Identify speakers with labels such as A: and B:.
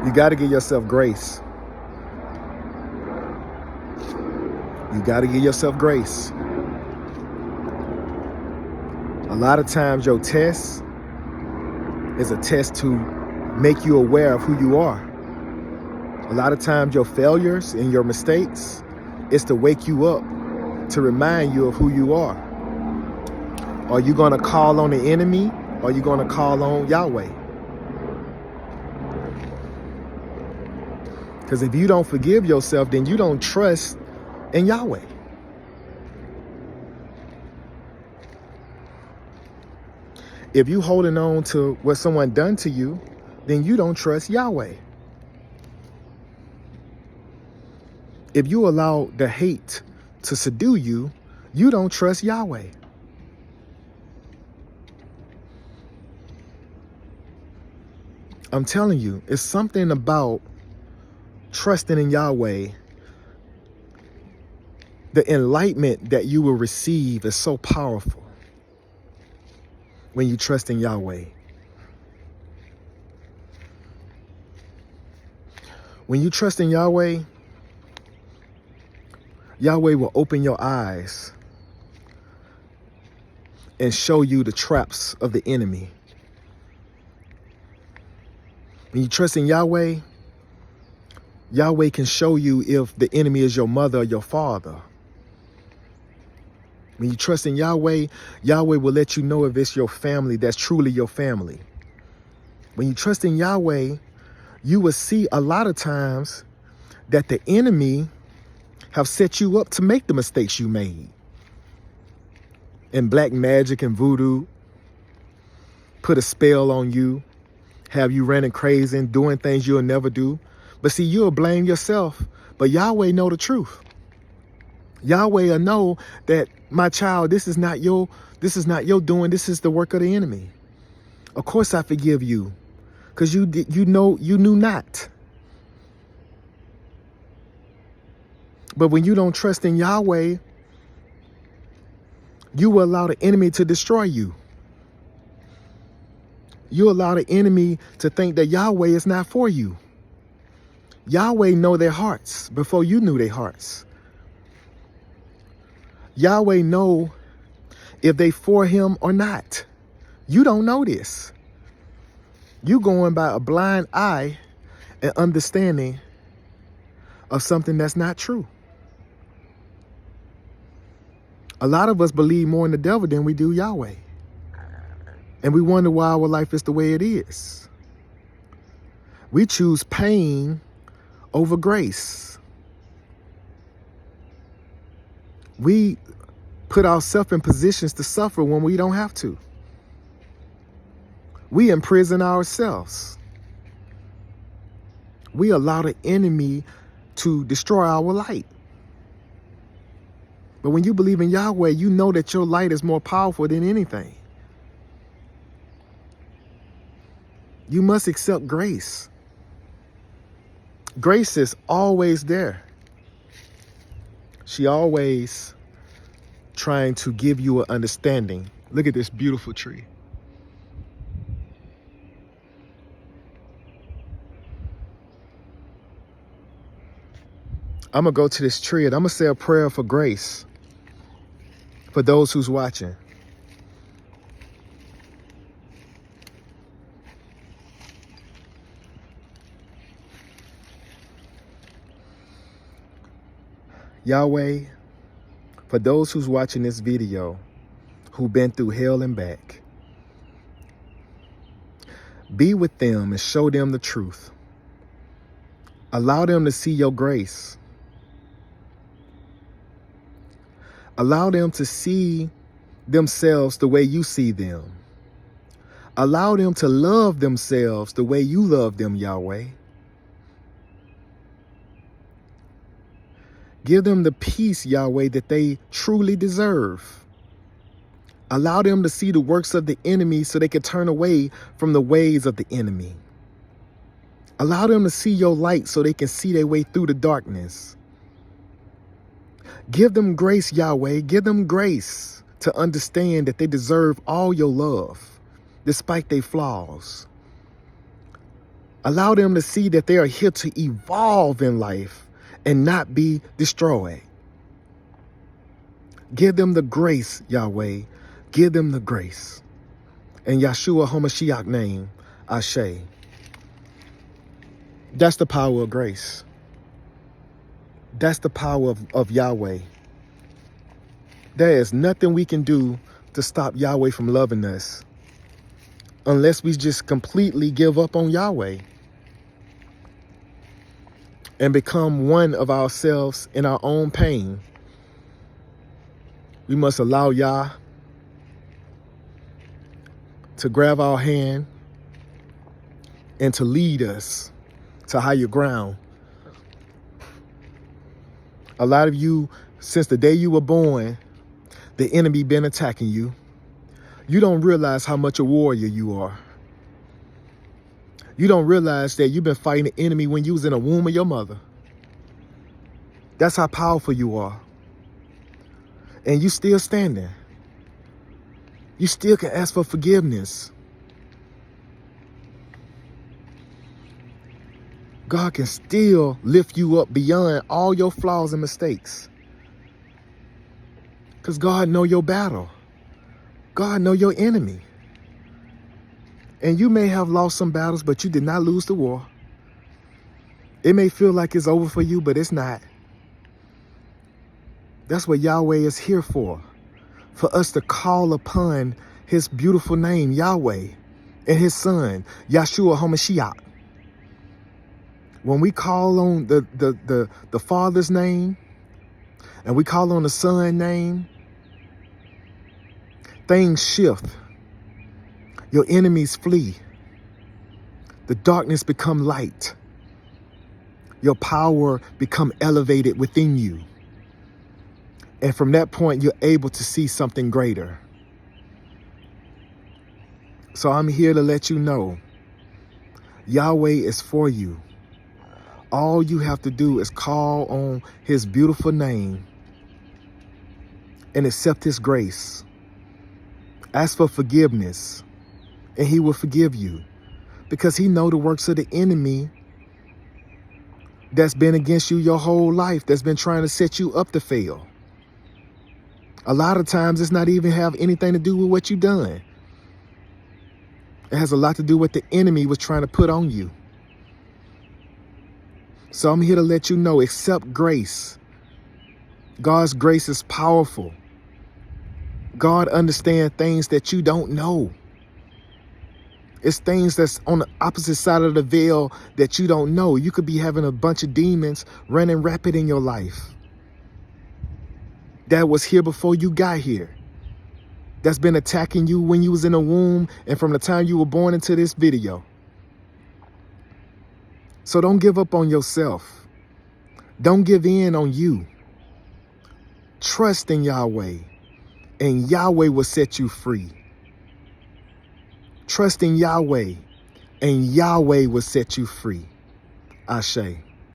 A: You got to give yourself grace. You got to give yourself grace. A lot of times your test is a test to make you aware of who you are. A lot of times your failures and your mistakes is to wake you up, to remind you of who you are. Are you going to call on the enemy, or are you going to call on Yahweh? Because if you don't forgive yourself, then you don't trust in Yahweh. If you holding on to what someone done to you, then you don't trust Yahweh. If you allow the hate to subdue you, you don't trust Yahweh. I'm telling you, it's something about trusting in Yahweh. The enlightenment that you will receive is so powerful when you trust in Yahweh. When you trust in Yahweh, Yahweh will open your eyes and show you the traps of the enemy. When you trust in Yahweh, Yahweh can show you if the enemy is your mother or your father. When you trust in Yahweh, Yahweh will let you know if it's your family that's truly your family. When you trust in Yahweh, you will see a lot of times that the enemy have set you up to make the mistakes you made. And black magic and voodoo put a spell on you, have you running crazy and doing things you'll never do. But see, you'll blame yourself, but Yahweh know the truth. Yahweh will know that, my child, this is not your doing. This is the work of the enemy. Of course I forgive you, because you knew not. But when you don't trust in Yahweh, you will allow the enemy to destroy you. You allow the enemy to think that Yahweh is not for you. Yahweh know their hearts before you knew their hearts. Yahweh know if they for him or not. You don't know this. You going by a blind eye and understanding of something that's not true. A lot of us believe more in the devil than we do Yahweh. And we wonder why our life is the way it is. We choose pain over grace. We put ourselves in positions to suffer when we don't have to. We imprison ourselves. We allow the enemy to destroy our light. But when you believe in Yahweh, you know that your light is more powerful than anything. You must accept grace. Grace is always there. She always trying to give you an understanding. Look at this beautiful tree. I'm going to go to this tree and I'm going to say a prayer for grace for those who's watching. Yahweh, for those who's watching this video, who've been through hell and back, be with them and show them the truth. Allow them to see your grace. Allow them to see themselves the way you see them. Allow them to love themselves the way you love them, Yahweh. Give them the peace, Yahweh, that they truly deserve. Allow them to see the works of the enemy so they can turn away from the ways of the enemy. Allow them to see your light so they can see their way through the darkness. Give them grace, Yahweh. Give them grace to understand that they deserve all your love, despite their flaws. Allow them to see that they are here to evolve in life and not be destroyed. Give them the grace, Yahweh. Give them the grace. In Yeshua HaMashiach name, Ashe. That's the power of grace. That's the power of Yahweh. There is nothing we can do to stop Yahweh from loving us unless we just completely give up on Yahweh and become one of ourselves in our own pain. We must allow Yah to grab our hand and to lead us to higher ground. A lot of you, since the day you were born, the enemy been attacking you. You don't realize how much a warrior you are. You don't realize that you've been fighting the enemy when you was in the womb of your mother. That's how powerful you are. And you still standing. You still can ask for forgiveness. God can still lift you up beyond all your flaws and mistakes. Because God know your battle. God know your enemy. And you may have lost some battles, but you did not lose the war. It may feel like it's over for you, but it's not. That's what Yahweh is here for us to call upon his beautiful name, Yahweh, and his son, Yeshua HaMashiach. When we call on the Father's name and we call on the Son's name, things shift. Your enemies flee. The darkness become light. Your power become elevated within you. And from that point, you're able to see something greater. So I'm here to let you know, Yahweh is for you. All you have to do is call on his beautiful name and accept his grace. Ask for forgiveness and he will forgive you because he knows the works of the enemy that's been against you your whole life, that's been trying to set you up to fail. A lot of times it's not even have anything to do with what you've done. It has a lot to do with the enemy was trying to put on you. So I'm here to let you know, accept grace. God's grace is powerful. God understands things that you don't know. It's things that's on the opposite side of the veil that you don't know. You could be having a bunch of demons running rapid in your life that was here before you got here. That's been attacking you when you was in the womb and from the time you were born into this video. So don't give up on yourself. Don't give in on you. Trust in Yahweh, and Yahweh will set you free. Trust in Yahweh, and Yahweh will set you free. Ashe.